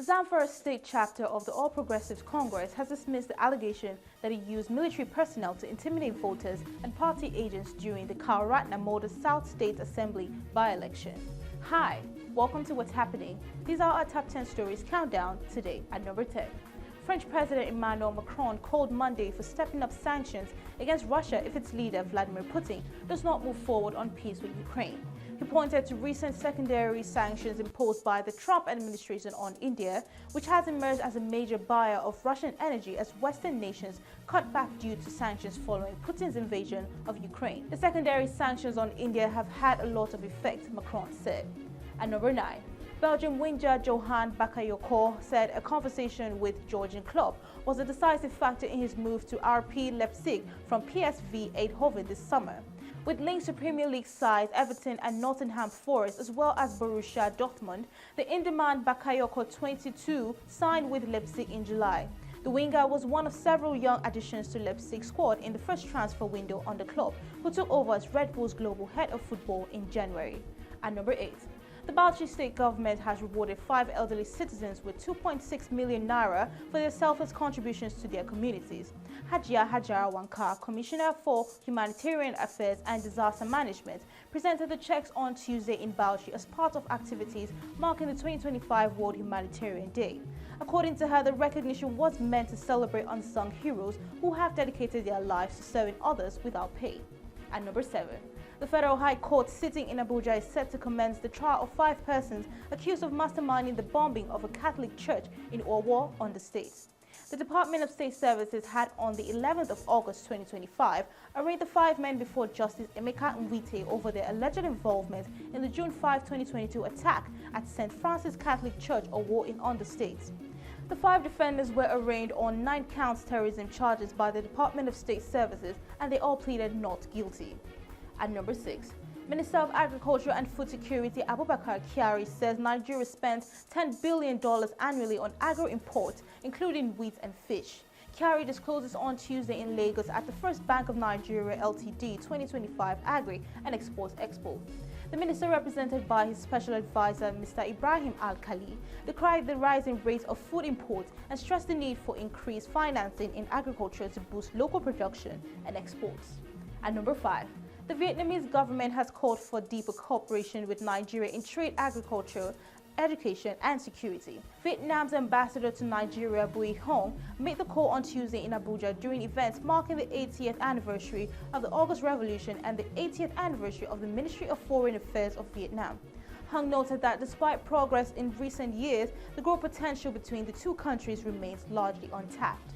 Zamfara state chapter of the All Progressives Congress has dismissed the allegation that it used military personnel to intimidate voters and party agents during the Karl South State Assembly by-election. Hi, welcome to What's Happening. These are our top 10 stories countdown today at number 10. French President Emmanuel Macron called Monday for stepping up sanctions against Russia if its leader Vladimir Putin does not move forward on peace with Ukraine. He pointed to recent secondary sanctions imposed by the Trump administration on India, which has emerged as a major buyer of Russian energy as Western nations cut back due to sanctions following Putin's invasion of Ukraine. The secondary sanctions on India have had a lot of effect, Macron said. At number 9. Belgian winger Johan Bakayoko said a conversation with Georgian Klopp was a decisive factor in his move to RB Leipzig from PSV Eindhoven this summer. With links to Premier League sides Everton and Nottingham Forest as well as Borussia Dortmund, the in-demand Bakayoko, 22, signed with Leipzig in July. The winger was one of several young additions to Leipzig's squad in the first transfer window under Klopp, who took over as Red Bull's global head of football in January. At number 8. The Bauchi state government has rewarded 5 elderly citizens with 2.6 million naira for their selfless contributions to their communities. Hajia Hajara Wankar, Commissioner for Humanitarian Affairs and Disaster Management, presented the checks on Tuesday in Bauchi as part of activities marking the 2025 World Humanitarian Day. According to her, the recognition was meant to celebrate unsung heroes who have dedicated their lives to serving others without pay. At number 7. The Federal High Court sitting in Abuja is set to commence the trial of 5 persons accused of masterminding the bombing of a Catholic church in Owo on the state. The Department of State Services had on the 11th of August 2025 arraigned the 5 men before Justice Emeka Nwite over their alleged involvement in the June 5, 2022 attack at St. Francis Catholic Church, Owo in Ondo State. The 5 defendants were arraigned on 9 counts terrorism charges by the Department of State Services, and they all pleaded not guilty. At number 6. Minister of Agriculture and Food Security Abubakar Kyari says Nigeria spends $10 billion annually on agro-imports, including wheat and fish. Kyari discloses on Tuesday in Lagos at the First Bank of Nigeria Ltd 2025 Agri and Exports Expo. The minister, represented by his special advisor, Mr. Ibrahim Al-Khali, decried the rising rate of food imports and stressed the need for increased financing in agriculture to boost local production and exports. At number 5. The Vietnamese government has called for deeper cooperation with Nigeria in trade, agriculture, education, and security. Vietnam's ambassador to Nigeria, Bui Hong, made the call on Tuesday in Abuja during events marking the 80th anniversary of the August Revolution and the 80th anniversary of the Ministry of Foreign Affairs of Vietnam. Hong noted that despite progress in recent years, the growth potential between the two countries remains largely untapped.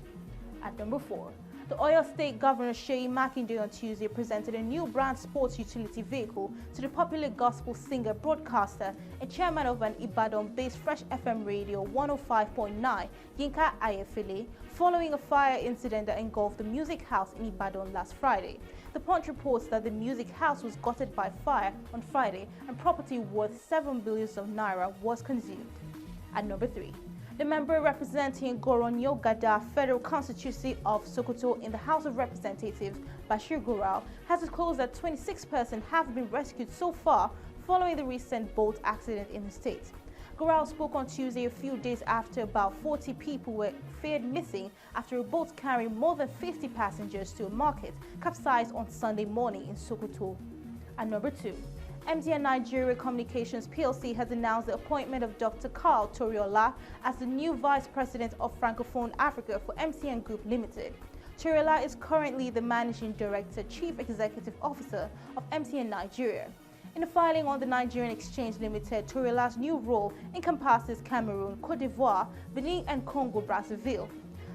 At number 4. The Oyo State Governor Seyi Makinde on Tuesday presented a new brand sports utility vehicle to the popular gospel singer, broadcaster, and chairman of an Ibadan-based Fresh FM Radio 105.9, Yinka Ayefele, following a fire incident that engulfed the music house in Ibadan last Friday. The Punch reports that the music house was gutted by fire on Friday and property worth 7 billion naira was consumed. At number 3. The member representing Goronyo Gada Federal Constituency of Sokoto in the House of Representatives, Bashir Goral, has disclosed that 26 persons have been rescued so far following the recent boat accident in the state. Goral spoke on Tuesday a few days after about 40 people were feared missing after a boat carrying more than 50 passengers to a market capsized on Sunday morning in Sokoto. At number 2. MTN Nigeria Communications plc has announced the appointment of Dr. Karl Toriola as the new Vice President of Francophone Africa for MTN Group Limited. Toriola is currently the Managing Director, Chief Executive Officer of MTN Nigeria. In a filing on the Nigerian Exchange Limited, Toriola's new role encompasses Cameroon, Cote d'Ivoire, Benin and Congo-Brazzaville.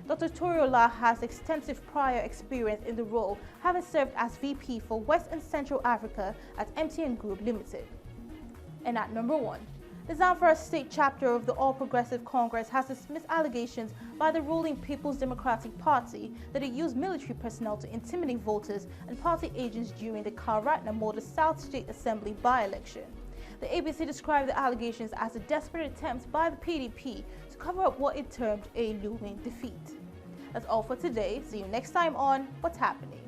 Dr. Toriola has extensive prior experience in the role, having served as VP for West and Central Africa at MTN Group Limited. And at number 1, the Zamfara state chapter of the All Progressive Congress has dismissed allegations by the ruling People's Democratic Party that it used military personnel to intimidate voters and party agents during the Karl South State Assembly by-election. The ABC described the allegations as a desperate attempt by the PDP to cover up what it termed a looming defeat. That's all for today. See you next time on What's Happening.